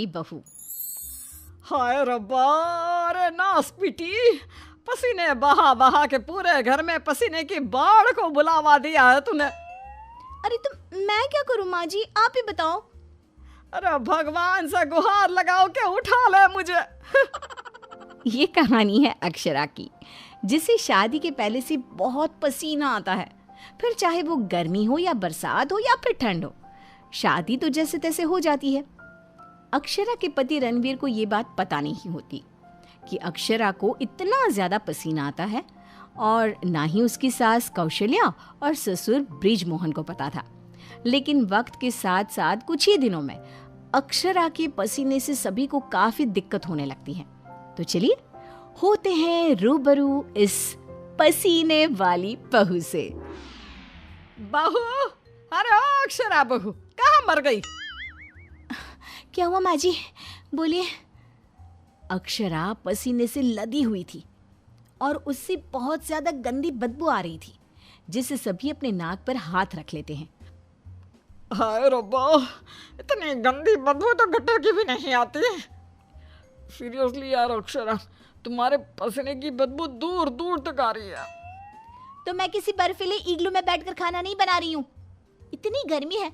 बहू। हाय रब्बा, अरे नास पीटी, पसीने बहा बहा के पूरे घर में पसीने की बाढ़ को बुलावा दिया है तूने। अरे तो मैं क्या करूं माँ जी, आप ही बताओ। अरे भगवान से गुहार लगाओ के उठा ले मुझे। ये कहानी है अक्षरा की, जिसे शादी के पहले से बहुत पसीना आता है, फिर चाहे वो गर्मी हो या बरसात हो या फिर ठंड हो, शादी तो जैसे तैसे हो जाती है। अक्षरा के पति रणवीर को ये बात पता नहीं होती कि अक्षरा को इतना ज्यादा पसीना आता है, और ना ही उसकी सास कौशल्या और ससुर ब्रिजमोहन को पता था। लेकिन वक्त के साथ साथ कुछ ही दिनों में अक्षरा के पसीने से सभी को काफी दिक्कत होने लगती है। तो चलिए होते हैं रूबरू इस पसीने वाली बहू से। बहू, अरे ओ अक्षरा बहू, कहाँ मर गई? क्या हुआ माँ जी, बोलिए। अक्षरा पसीने से लदी हुई थी और उससे बहुत ज्यादा गंदी बदबू आ रही थी, जिससे सभी अपने नाक पर हाथ रख लेते हैं। हाय रब्बा, इतनी गंदी बदबू तो गटर की भी नहीं आती। सीरियसली यार अक्षरा, तुम्हारे पसीने की बदबू दूर दूर तक आ रही है। तो मैं किसी बर्फीले इग्लू में बैठकर खाना नहीं बना रही हूँ। इतनी गर्मी है,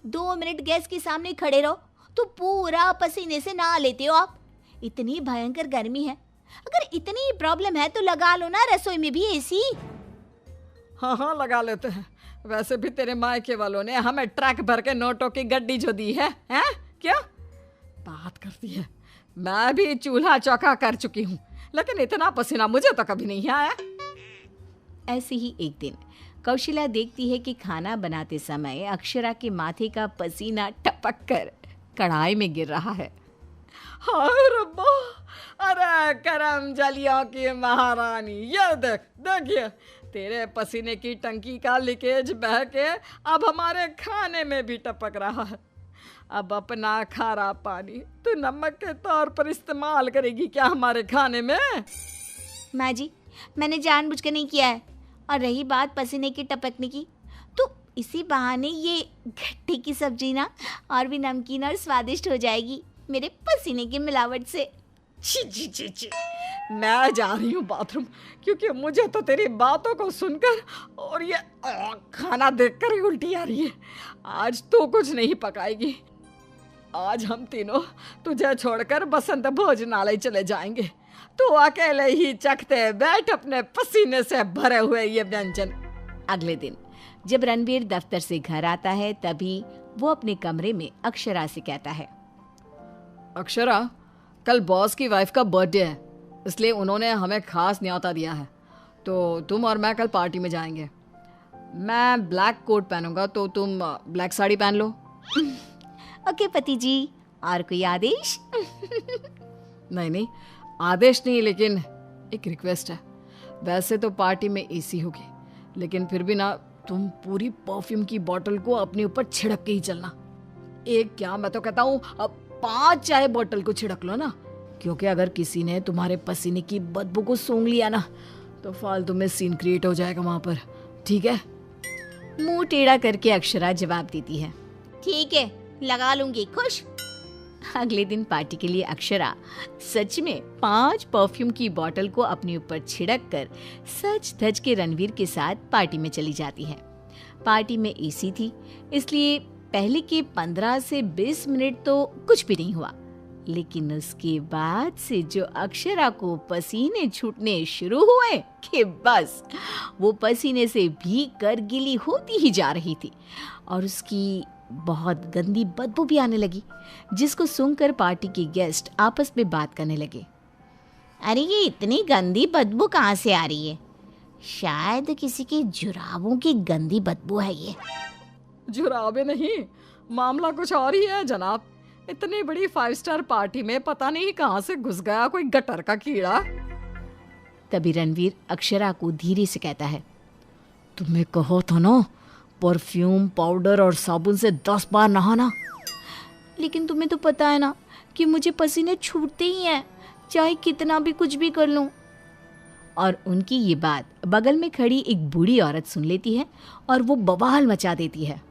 2 मिनट गैस के सामने खड़े रहो तो पूरा पसीने से नहा लेते हो आप। इतनी भयंकर गर्मी है, अगर इतनी प्रॉब्लम है तो लगा लो ना रसोई में भी एसी। हाँ हाँ लगा लेते हैं। वैसे भी तेरे मायके वालों ने हमें ट्रक भर के नोटों की गड्डी जो दी है, हैं? क्या बात करती है? मैं भी चूल्हा चौका कर चुकी हूँ, लेकिन इतना पसीना मुझे तो कभी नहीं आया। ऐसे ही एक दिन कौशल्या देखती है कि खाना बनाते समय अक्षरा के माथे का पसीना टपक कर कढ़ाई में गिर रहा है। हाय रब्बा, अरे करम जलियों की महारानी, ये देख, देखिए तेरे पसीने की टंकी का लीकेज बह के अब हमारे खाने में भी टपक रहा है। अब अपना खारा पानी तू नमक के तौर पर इस्तेमाल करेगी क्या हमारे खाने में? माँ जी, मैंने जानबूझकर नहीं किया है। और रही बात पसीने की टपकने की, तो इसी बहाने ये घट्टी की सब्जी ना और भी नमकीन और स्वादिष्ट हो जाएगी मेरे पसीने की मिलावट से। छी छी छी छी, मैं जा रही हूँ बाथरूम, क्योंकि मुझे तो तेरी बातों को सुनकर और ये खाना देखकर ही उल्टी आ रही है। आज तो कुछ नहीं पकाएगी। आज हम तीनों तुझे छोड़कर बसंत भोजनालय चले जाएंगे। तू अकेले ही चखते बैठ अपने पसीने से भरे हुए ये व्यंजन। अगले दिन जब रणवीर दफ्तर से घर आता है, तभी वो अपने कमरे में अक्षरा से कहता है, अक्षरा, कल बॉस की वाइफ का बर्थडे है, इसलिए उन्होंने हमें खास न्योता दिया है, तो तुम और मैं कल पार्टी में जाएंगे। मैं ब्लैक कोट पहनूंगा, तो तुम ब्लैक साड़ी पहन लो। ओके पति जी, और कोई आदेश? नहीं नहीं, आदेश नहीं, लेकिन एक रिक्वेस्ट है। वैसे तो पार्टी में एसी होगी, लेकिन फिर भी ना तुम पूरी परफ्यूम की बोतल को अपने ऊपर छिड़क के ही चलना। एक क्या, मैं तो कहता हूँ 5 चाय बोतल को छिड़क लो ना, क्योंकि अगर किसी ने तुम्हारे पसीने की बदबू को सूंघ लिया ना तो फालतू में सीन क्रिएट हो जाएगा वहां पर, ठीक है? मुंह टेढ़ा करके अक्षरा जवाब देती है, ठीक है, लगा लूंगी, खुश। अगले दिन पार्टी के लिए अक्षरा सच में 5 परफ्यूम की बोतल को अपने ऊपर छिड़क कर सच धज के रणवीर के साथ पार्टी में चली जाती है। पार्टी में एसी थी, इसलिए पहले के 15 से 20 मिनट तो कुछ भी नहीं हुआ, लेकिन उसके बाद से जो अक्षरा को पसीने छूटने शुरू हुए कि बस वो पसीने से भीग कर गीली होती ही जा रही थी, और उसकी बहुत गंदी बदबू भी आने लगी, जिसको सुनकर पार्टी के गेस्ट आपस में बात करने लगे। अरे ये इतनी गंदी बदबू कहाँ से आ रही है? शायद किसी के जुराबों की गंदी बदबू है ये। जुराबे नहीं, मामला कुछ और ही है जनाब। इतनी बड़ी 5 स्टार पार्टी में पता नहीं कहाँ से घुस गया कोई गटर का कीड़ा। तभी रणवीर अक्षरा को धीरे से कहता है, तुम्हें कहो तो ना परफ्यूम, पाउडर और साबुन से 10 बार नहाना। लेकिन तुम्हें तो पता है ना कि मुझे पसीने छूटते ही हैं, चाहे कितना भी कुछ भी कर लूं। और उनकी ये बात बगल में खड़ी एक बूढ़ी औरत सुन लेती है और वो बवाल मचा देती है।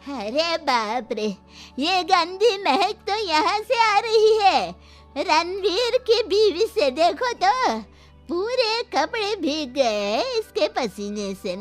अरे बाप रे, ये गंदी महक तो यहाँ से आ रही है। रणवीर की बीवी से देखो तो पूरे कपड़े भीग गए इसके पसीने से।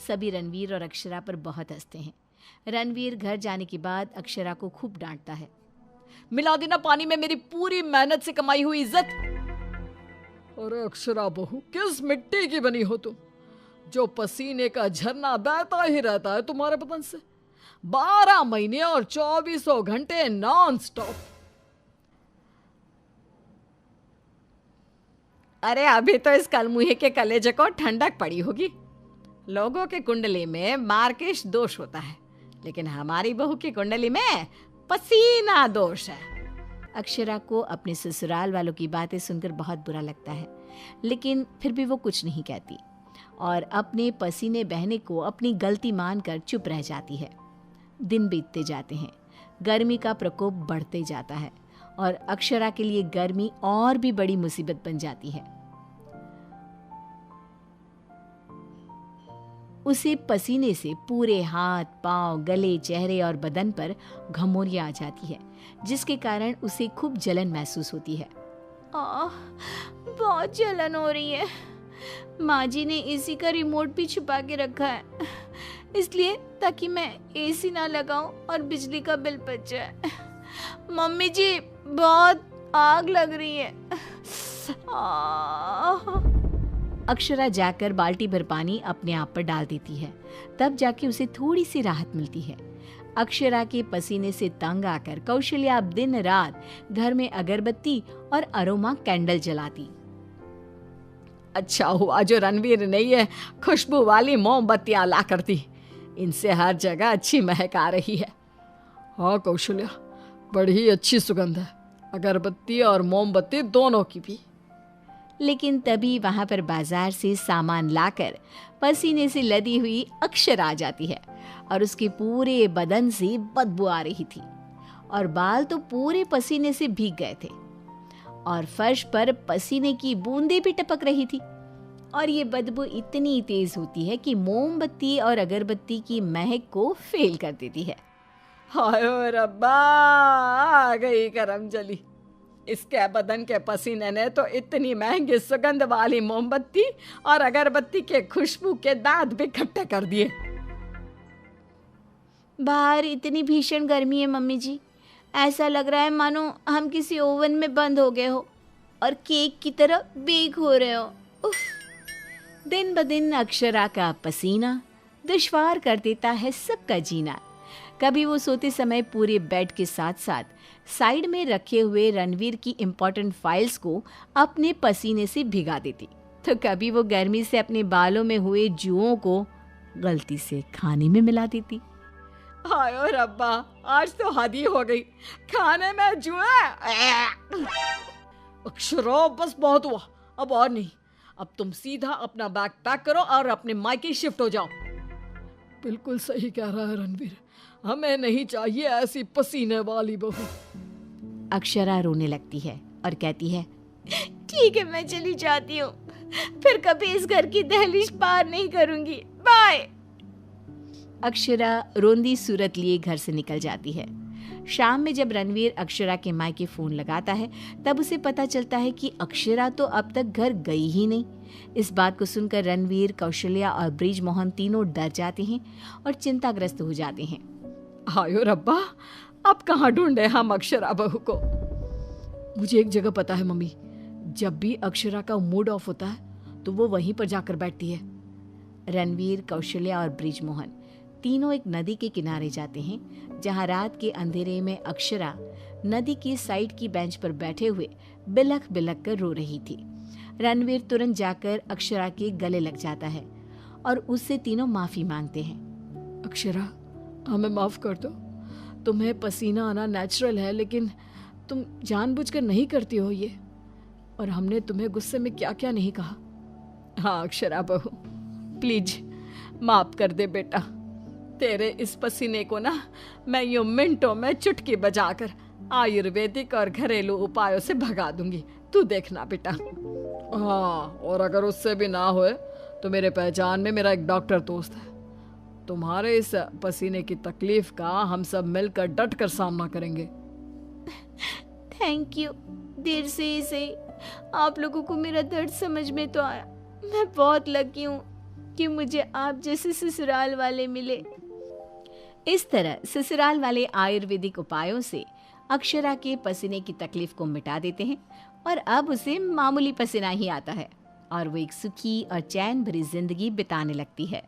सभी रणवीर और अक्षरा पर बहुत हंसते हैं। रणवीर घर जाने के बाद अक्षरा को खूब डांटता है। मिला देना पानी में मेरी पूरी मेहनत से कमाई हुई इज्जत। अरे अक्षरा बहू, किस मिट्टी की बनी हो तुम, जो पसीने का झरना बहता ही रहता है तुम्हारे बदन से 12 महीने और 2400 घंटे नॉन स्टॉप। अरे अभी तो इस कलमुहे के कलेजे को ठंडक पड़ी होगी। लोगों के कुंडली में मार्केश दोष होता है, लेकिन हमारी बहू की कुंडली में पसीना दोष है। अक्षरा को अपने ससुराल वालों की बातें सुनकर बहुत बुरा लगता है, लेकिन फिर भी वो कुछ नहीं कहती और अपने पसीने बहने को अपनी गलती मानकर चुप रह जाती है। दिन बीतते जाते हैं, गर्मी का प्रकोप बढ़ते जाता है और अक्षरा के लिए गर्मी और भी बड़ी मुसीबत बन जाती है। उसे पसीने से पूरे हाथ, पांव, गले, चेहरे और बदन पर घमौरियां आ जाती है, जिसके कारण उसे खूब जलन महसूस होती है। बहुत जलन हो रही है। माँ जी ने एसी का रिमोट भी छुपा के रखा है, इसलिए ताकि मैं एसी ना लगाऊं और बिजली का बिल बच जाए। मम्मी जी, बहुत आग लग रही है। अक्षरा जाकर बाल्टी भर पानी अपने आप पर डाल देती है, तब जाके उसे थोड़ी सी राहत मिलती है। अक्षरा के पसीने से तंग आकर कौशल्या अब दिन रात घर में अगरबत्ती और अरोमा कैंडल जलाती। अच्छा हुआ जो रणवीर ने ये खुशबू वाली मोमबत्तियां ला कर दी, इनसे हर जगह अच्छी महक आ रही है। हाँ कौशल्या, बड़ी अच्छी सुगंध है, अगरबत्ती और मोमबत्ती दोनों की भी। लेकिन तभी वहां पर बाजार से सामान लाकर पसीने से लदी हुई अक्षरा आ जाती है और उसके पूरे बदन से बदबू आ रही थी और बाल तो पूरे पसीने से भीग गए थे और फर्श पर पसीने की बूंदें भी टपक रही थी। और ये बदबू इतनी तेज होती है कि मोमबत्ती और अगरबत्ती की महक को फेल कर देती है। हाय रब्बा, आ गई करम जली। इसके बदन के पसीने ने तो इतनी महंगी सुगंध वाली मोमबत्ती और अगरबत्ती के खुशबू के दांत भी खट्टे कर दिए। बाहर इतनी भीषण गर्मी है मम्मी जी, ऐसा लग रहा है मानो हम किसी ओवन में बंद हो गए हो और केक की तरह बेक हो रहे हो। उफ। दिन ब दिन अक्षरा का पसीना दुश्वार कर देता है सबका जीना। कभी वो सोते समय पूरे बेड के साथ साथ साइड में रखे हुए रणवीर की इम्पोर्टेंट फाइल्स को अपने पसीने से भिगा देती, तो कभी वो गर्मी से अपने बालों में हुए जुओं को गलती से खाने में मिला देती। हाय रब्बा, आज तो हद ही हो गई, खाने में जुए। अक्षरा बस बहुत हुआ, अब और नहीं। अब तुम सीधा अपना बैग पैक करो और अपने मायके शिफ्ट हो जाओ। बिल्कुल सही कह रहा है रणवीर, हमें नहीं चाहिए ऐसी पसीने वाली बहू। अक्षरा रोने लगती है और कहती है, ठीक है मैं चली जाती हूँ, फिर कभी इस घर की दहलीज पार नहीं करूंगी, बाय। अक्षरा रोंदी सूरत लिए घर से निकल जाती है। शाम में जब रणवीर अक्षरा के मायके फोन लगाता है, तब उसे पता चलता है कि अक्षरा तो अब तक घर गई ही नहीं। इस बात को सुनकर रणवीर, कौशल्या और ब्रिजमोहन तीनों डर जाते हैं और चिंताग्रस्त हो जाते हैं। हायो रब्बा, अब कहाँ ढूंढे हम अक्षरा बहू को। मुझे एक जगह पता है मम्मी, जब भी अक्षरा का मूड ऑफ होता है तो वो वहीं पर जाकर बैठती है। रणवीर, कौशल्या और ब्रिजमोहन तीनों एक नदी के किनारे जाते हैं, जहां रात के अंधेरे में अक्षरा नदी की साइड की बेंच पर बैठे हुए बिलख बिलख कर रो रही थी। रणवीर तुरंत जाकर अक्षरा के गले लग जाता है और उससे तीनों माफी मांगते हैं। अक्षरा, हमें माफ कर दो, तुम्हें पसीना आना नेचुरल है, लेकिन तुम जानबूझकर नहीं करती हो ये, और हमने तुम्हें गुस्से में क्या क्या नहीं कहा। हाँ अक्षरा बहू, प्लीज माफ कर दे बेटा। तेरे इस पसीने को ना मैं यूं मिनटों में चुटकी बजाकर आयुर्वेदिक और घरेलू उपायों से भगा दूंगी, तू देखना बेटा। हाँ, और अगर उससे भी ना होए तो मेरे पहचान में मेरा एक डॉक्टर दोस्त है, तुम्हारे इस पसीने की तकलीफ का हम सब मिलकर डट कर सामना करेंगे। Thank you. देर से ही सही आप लोगों को मेरा दर्द समझ में तो आया। मैं बहुत लकी हूँ कि मुझे आप जैसे ससुराल वाले मिले। इस तरह ससुराल वाले आयुर्वेदिक उपायों से अक्षरा के पसीने की तकलीफ को मिटा देते हैं और अब उसे मामूली पसीना ही आता है और वो एक सुखी और चैन भरी जिंदगी बिताने लगती है।